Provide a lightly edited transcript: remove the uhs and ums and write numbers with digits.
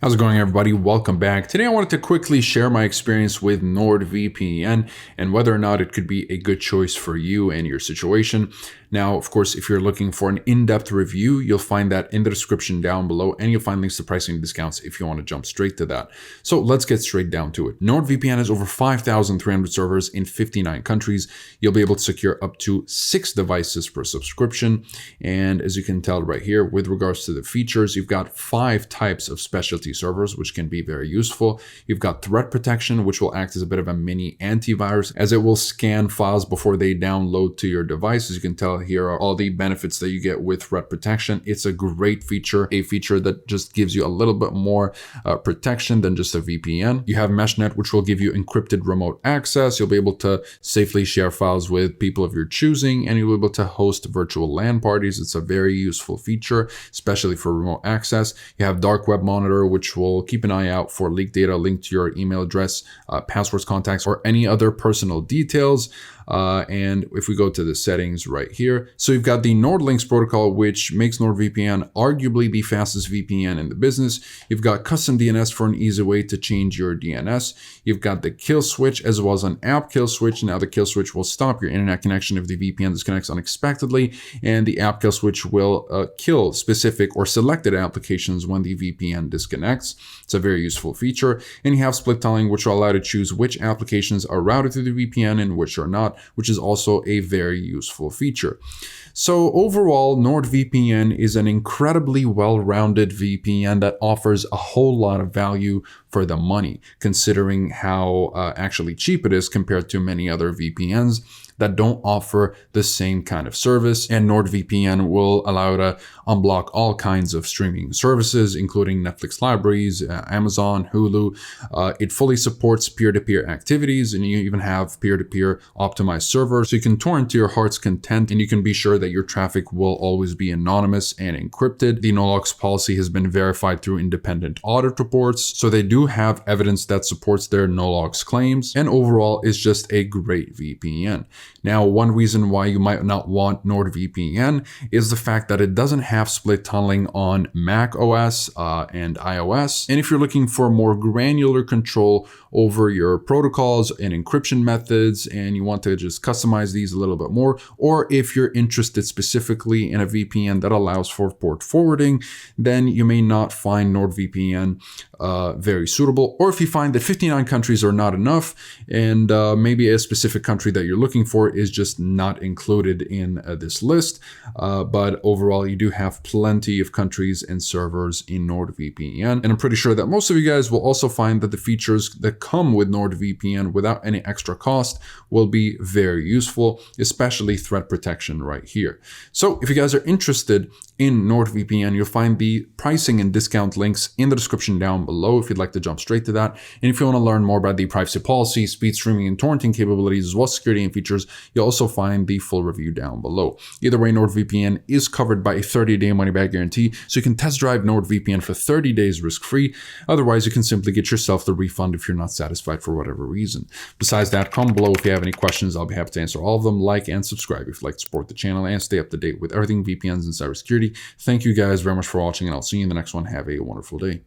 How's it going, everybody? Welcome back. Today I wanted to quickly share my experience with NordVPN and whether or not it could be a good choice for you and your situation. Now, of course, if you're looking for an in-depth review, you'll find that in the description down below, and you'll find links to pricing discounts if you want to jump straight to that. So let's get straight down to it. NordVPN has over 5,300 servers in 59 countries. You'll be able to secure up to 6 devices per subscription. And as you can tell right here, with regards to the features, you've got 5 types of specialty servers, which can be very useful. You've got threat protection, which will act as a bit of a mini antivirus, as it will scan files before they download to your device. As you can tell, here are all the benefits that you get with threat protection. It's a great feature, a feature that just gives you a little bit more protection than just a VPN. You have MeshNet, which will give you encrypted remote access. You'll be able to safely share files with people of your choosing, and you'll be able to host virtual LAN parties. It's a very useful feature, especially for remote access. You have Dark Web Monitor, which will keep an eye out for leaked data linked to your email address, passwords, contacts, or any other personal details. And if we go to the settings right here, so you've got the NordLynx protocol, which makes NordVPN arguably the fastest VPN in the business. You've got custom DNS for an easy way to change your DNS. You've got the kill switch as well as an app kill switch. Now the kill switch will stop your internet connection if the VPN disconnects unexpectedly, and the app kill switch will kill specific or selected applications when the VPN disconnects. It's a very useful feature. And you have split tunneling, which will allow you to choose which applications are routed through the VPN and which are not, which is also a very useful feature. So overall, NordVPN is an incredibly well-rounded VPN that offers a whole lot of value for the money, considering how actually cheap it is compared to many other VPNs that don't offer the same kind of service. And NordVPN will allow you to unblock all kinds of streaming services, including Netflix libraries, Amazon, Hulu. It fully supports peer-to-peer activities, and you even have peer-to-peer optimized servers. So you can torrent to your heart's content, and you can be sure that your traffic will always be anonymous and encrypted. The no-logs policy has been verified through independent audit reports, so they do have evidence that supports their no-logs claims, and overall is just a great VPN. Now, one reason why you might not want NordVPN is the fact that it doesn't have split tunneling on Mac OS and iOS. And if you're looking for more granular control over your protocols and encryption methods, and you want to just customize these a little bit more, or if you're interested specifically in a VPN that allows for port forwarding, then you may not find NordVPN very suitable. Or if you find that 59 countries are not enough, and maybe a specific country that you're looking for is just not included in this list. But overall, you do have plenty of countries and servers in NordVPN. And I'm pretty sure that most of you guys will also find that the features that come with NordVPN without any extra cost will be very useful, especially threat protection right here. So if you guys are interested in NordVPN, you'll find the pricing and discount links in the description down below if you'd like to jump straight to that. And if you want to learn more about the privacy policy, speed streaming, and torrenting capabilities, as well as security and features, you'll also find the full review down below. Either way, NordVPN is covered by a 30-day money-back guarantee, so you can test drive NordVPN for 30 days risk-free. Otherwise, you can simply get yourself the refund if you're not satisfied for whatever reason. Besides that, comment below if you have any questions. I'll be happy to answer all of them. Like and subscribe if you'd like to support the channel and stay up to date with everything VPNs and cybersecurity. Thank you guys very much for watching, and I'll see you in the next one. Have a wonderful day.